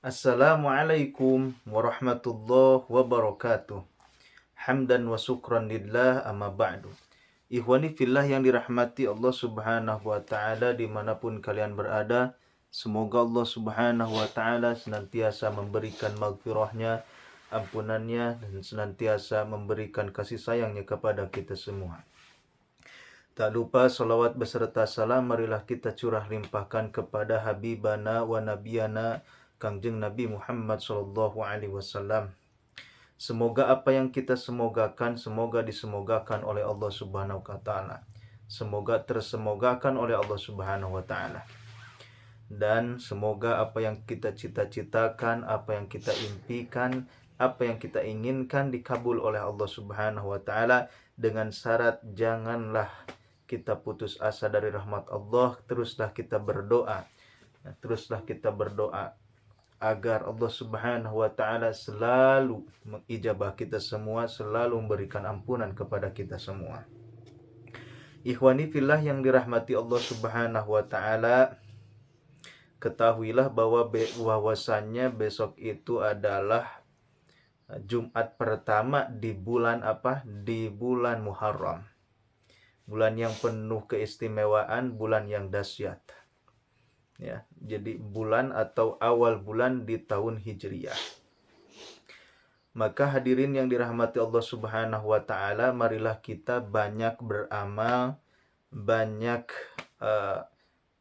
Assalamualaikum warahmatullahi wabarakatuh. Hamdan wa syukran lillah amma ba'du. Ikhwani fillah yang dirahmati Allah subhanahu wa ta'ala dimanapun kalian berada. Semoga Allah subhanahu wa ta'ala senantiasa memberikan maghfirahnya, ampunannya, dan senantiasa memberikan kasih sayangnya kepada kita semua. Tak lupa salawat beserta salam marilah kita curah limpahkan kepada Habibana wa Nabiyana Kangjeng Nabi Muhammad sallallahu alaihi wasallam. Semoga apa yang kita semogakan semoga disemogakan oleh Allah Subhanahu wa taala. Semoga tersemogakan oleh Allah Subhanahu wa taala. Dan semoga apa yang kita cita-citakan, apa yang kita impikan, apa yang kita inginkan dikabul oleh Allah Subhanahu wa taala dengan syarat janganlah kita putus asa dari rahmat Allah, teruslah kita berdoa. Teruslah kita berdoa agar Allah Subhanahu wa taala selalu mengijabah kita semua, selalu memberikan ampunan kepada kita semua. Ikhwani fillah yang dirahmati Allah Subhanahu wa taala, ketahuilah bahwasannya besok itu adalah Jumat pertama di bulan apa? Di bulan Muharram. Bulan yang penuh keistimewaan, bulan yang dahsyat. Ya, jadi bulan atau awal bulan di tahun Hijriyah. Maka hadirin yang dirahmati Allah Subhanahu wa taala, marilah kita banyak beramal, banyak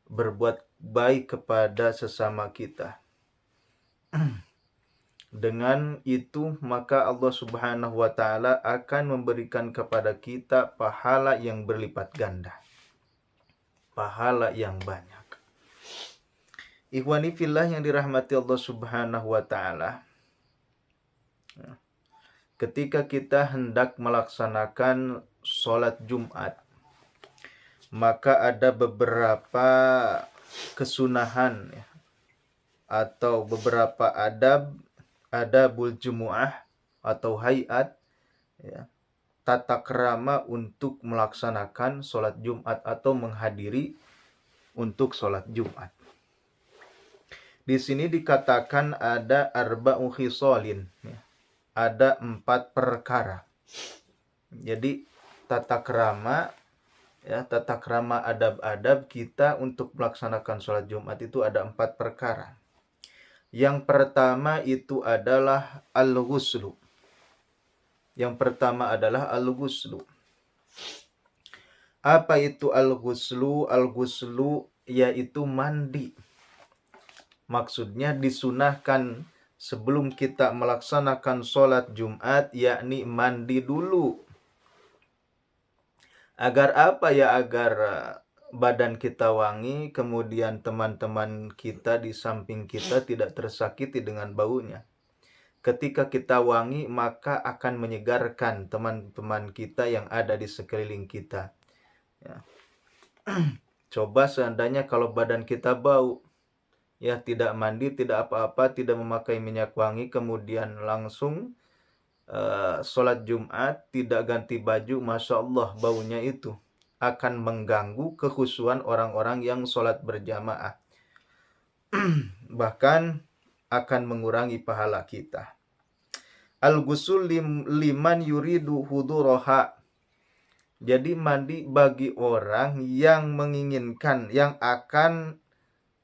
berbuat baik kepada sesama kita. Dengan itu maka Allah Subhanahu wa taala akan memberikan kepada kita pahala yang berlipat ganda. Pahala yang banyak. Ikhwani fillah yang dirahmati Allah Subhanahu wa taala. Ketika kita hendak melaksanakan sholat Jumat, maka ada beberapa kesunahan ya, atau beberapa adabul jumu'ah atau hayat ya, tata krama untuk melaksanakan sholat Jumat atau menghadiri untuk sholat Jumat. Di sini dikatakan ada arba'u khisalin ya. Ada 4 perkara. Jadi tata krama ya, tata krama adab-adab kita untuk melaksanakan sholat Jumat itu ada 4 perkara. Yang pertama itu adalah al-ghuslu. Yang pertama adalah al-ghuslu. Apa itu al-ghuslu? Al-ghuslu yaitu mandi. Maksudnya disunahkan sebelum kita melaksanakan sholat Jumat, yakni mandi dulu. Agar apa ya? Agar badan kita wangi, kemudian teman-teman kita di samping kita tidak tersakiti dengan baunya. Ketika kita wangi, maka akan menyegarkan teman-teman kita yang ada di sekeliling kita. Ya. Coba seandainya kalau badan kita bau, ya tidak mandi, tidak apa-apa, tidak memakai minyak wangi, kemudian langsung sholat Jumat, tidak ganti baju, Masya Allah baunya itu akan mengganggu kekhusyuan orang-orang yang sholat berjamaah. Bahkan akan mengurangi pahala kita. Al-ghusl liman yuridu huduraha. Jadi mandi bagi orang yang menginginkan, yang akan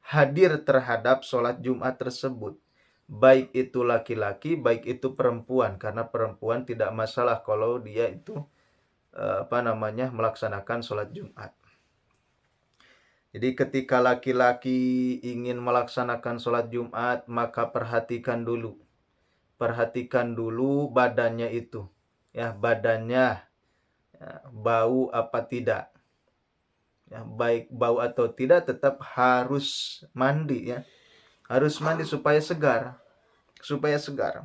hadir terhadap sholat Jumat tersebut. Baik itu laki-laki, baik itu perempuan. Karena perempuan tidak masalah kalau dia itu melaksanakan sholat Jumat. Jadi ketika laki-laki ingin melaksanakan sholat Jumat, maka perhatikan dulu. Perhatikan dulu badannya itu. Ya, badannya ya, bau apa tidak. Ya, baik bau atau tidak tetap harus mandi ya. Harus mandi supaya segar. Supaya segar.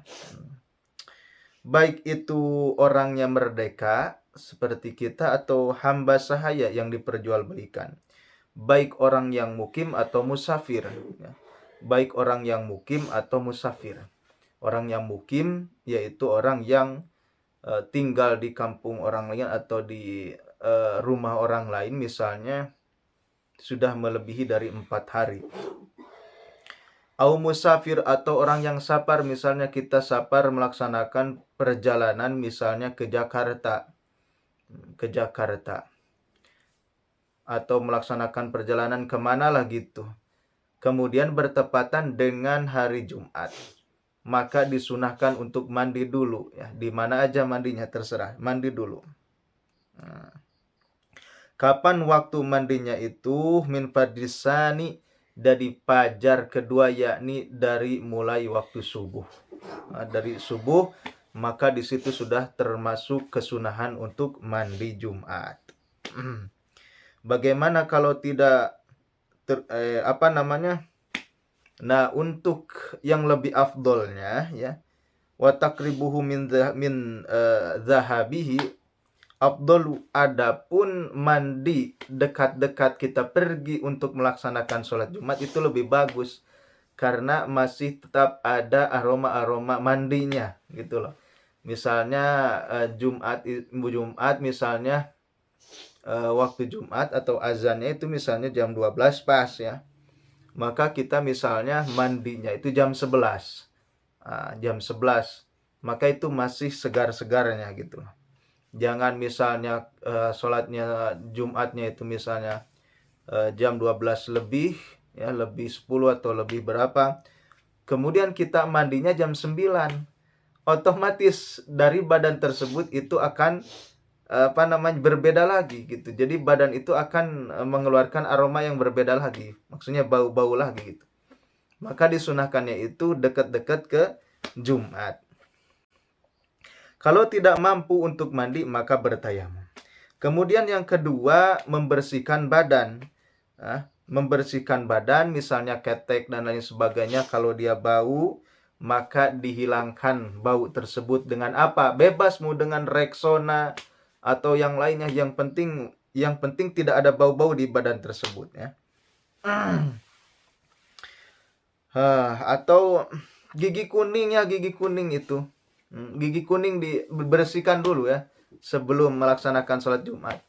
Baik itu orangnya merdeka seperti kita atau hamba sahaya yang diperjualbelikan. Baik orang yang mukim atau musafir ya. Baik orang yang mukim atau musafir. Orang yang mukim yaitu orang yang tinggal di kampung orang lain atau di rumah orang lain, misalnya sudah melebihi dari 4 hari. Au musafir atau orang yang safar, misalnya kita safar melaksanakan perjalanan misalnya ke Jakarta, atau melaksanakan perjalanan kemana lah gitu. Kemudian bertepatan dengan hari Jumat, maka disunahkan untuk mandi dulu ya. Di mana aja mandinya terserah, mandi dulu. Kapan waktu mandinya itu? Min fardisani, dari fajar kedua, yakni dari mulai waktu subuh. Dari subuh, maka di situ sudah termasuk kesunahan untuk mandi Jumat. Bagaimana kalau tidak Nah, untuk yang lebih afdolnya ya, wa taqribuhu min zahabihi afdalu, adapun mandi dekat-dekat kita pergi untuk melaksanakan sholat Jumat itu lebih bagus karena masih tetap ada aroma-aroma mandinya gitu loh. Misalnya Jumat misalnya waktu Jumat atau azannya itu misalnya jam 12 pas ya. Maka kita misalnya mandinya itu jam 11. Jam 11. Maka itu masih segar-segarnya gitu. Jangan misalnya sholatnya Jumatnya itu misalnya jam 12 lebih ya, lebih 10 atau lebih berapa. Kemudian kita mandinya jam 9. Otomatis dari badan tersebut itu akan berbeda lagi gitu. Jadi badan itu akan mengeluarkan aroma yang berbeda lagi. Maksudnya bau-bau lagi gitu. Maka disunahkannya itu dekat-dekat ke Jumat. Kalau tidak mampu untuk mandi, maka bertayamum. Kemudian yang kedua, membersihkan badan. Membersihkan badan, misalnya ketek dan lain sebagainya, kalau dia bau, maka dihilangkan bau tersebut dengan apa? Bebas mau dengan Rexona atau yang lainnya, yang penting tidak ada bau-bau di badan tersebut ya. Atau gigi kuning itu. Gigi kuning dibersihkan dulu ya sebelum melaksanakan sholat Jumat.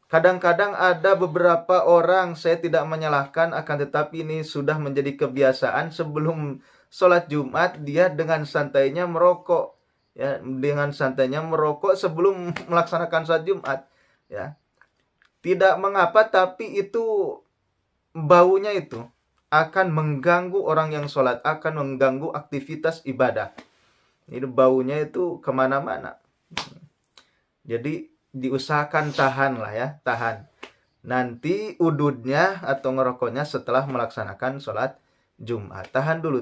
Kadang-kadang ada beberapa orang, saya tidak menyalahkan, akan tetapi ini sudah menjadi kebiasaan sebelum sholat Jumat dia dengan santainya merokok. Ya, dengan santainya merokok sebelum melaksanakan sholat Jumat. Ya, tidak mengapa, tapi itu baunya itu akan mengganggu orang yang sholat, akan mengganggu aktivitas ibadah. Ini baunya itu kemana-mana. Jadi diusahakan tahan lah ya, tahan. Nanti ududnya atau ngerokoknya setelah melaksanakan sholat Jumat. Tahan dulu.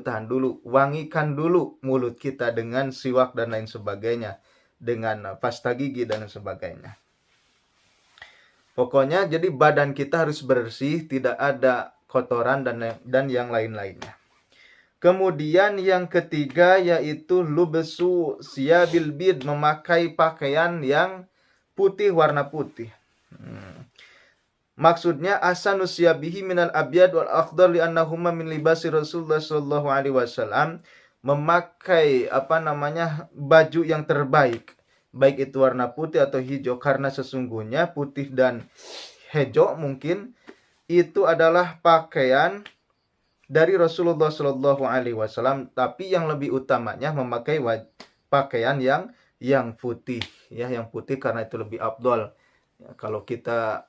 Wangikan dulu mulut kita dengan siwak dan lain sebagainya. Dengan pasta gigi dan sebagainya. Pokoknya jadi badan kita harus bersih, tidak ada kotoran dan yang lain-lainnya. Kemudian yang ketiga yaitu lubsu siyabil bid, memakai pakaian yang putih, warna putih. Maksudnya asanu siyabihi minal abyad wal akhdar li'annahuma min libasi Rasulullah sallallahu alaihi wasallam, memakai baju yang terbaik, baik itu warna putih atau hijau, karena sesungguhnya putih dan hijau mungkin itu adalah pakaian dari Rasulullah Shallallahu Alaihi Wasallam, tapi yang lebih utamanya memakai pakaian yang putih, ya, yang putih karena itu lebih afdol. Ya, kalau kita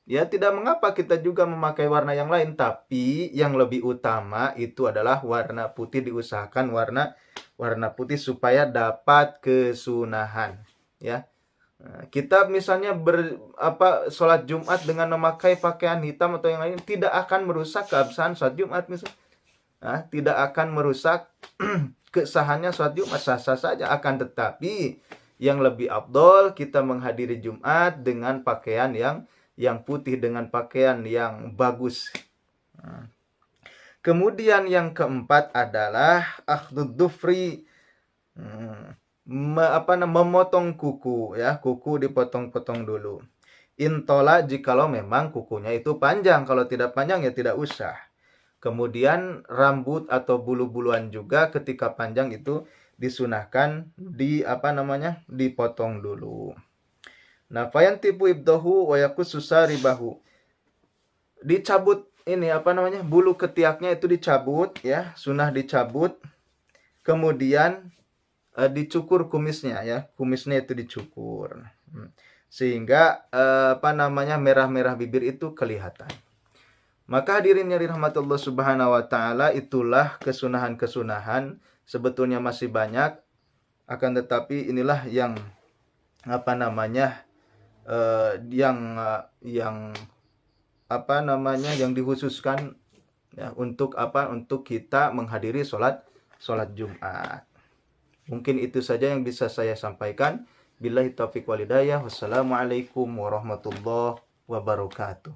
tidak mengapa kita juga memakai warna yang lain, tapi yang lebih utama itu adalah warna putih. Diusahakan warna putih supaya dapat kesunahan, ya. Kita misalnya sholat Jumat dengan memakai pakaian hitam atau yang lain tidak akan merusak keabsahan sholat Jumat misalnya. Tidak akan merusak kesahannya sholat Jumat, sah-sah saja. Akan tetapi yang lebih afdol kita menghadiri Jumat dengan pakaian yang putih, dengan pakaian yang bagus. Kemudian yang keempat adalah akhdud dufri, memotong kuku ya, kuku dipotong-potong dulu. Intola jikalau memang kukunya itu panjang, kalau tidak panjang ya tidak usah. Kemudian rambut atau bulu-buluan juga ketika panjang itu disunahkan dipotong dulu. Nah, fayantibu ibdahu wa yakussu saribahu. Dicabut ini apa namanya, bulu ketiaknya itu dicabut ya, sunnah dicabut, kemudian dicukur kumisnya ya, kumisnya itu dicukur. Sehingga apa namanya, merah-merah bibir itu kelihatan. Maka hadirin yang dirahmati Allah Subhanahu wa taala, itulah kesunahan-kesunahan, sebetulnya masih banyak, akan tetapi inilah yang apa namanya, yang apa namanya, yang dikhususkan ya, untuk apa, untuk kita menghadiri sholat Jumat. Mungkin itu saja yang bisa saya sampaikan. Billahi taufiq wal hidayah. Wassalamualaikum warahmatullahi wabarakatuh.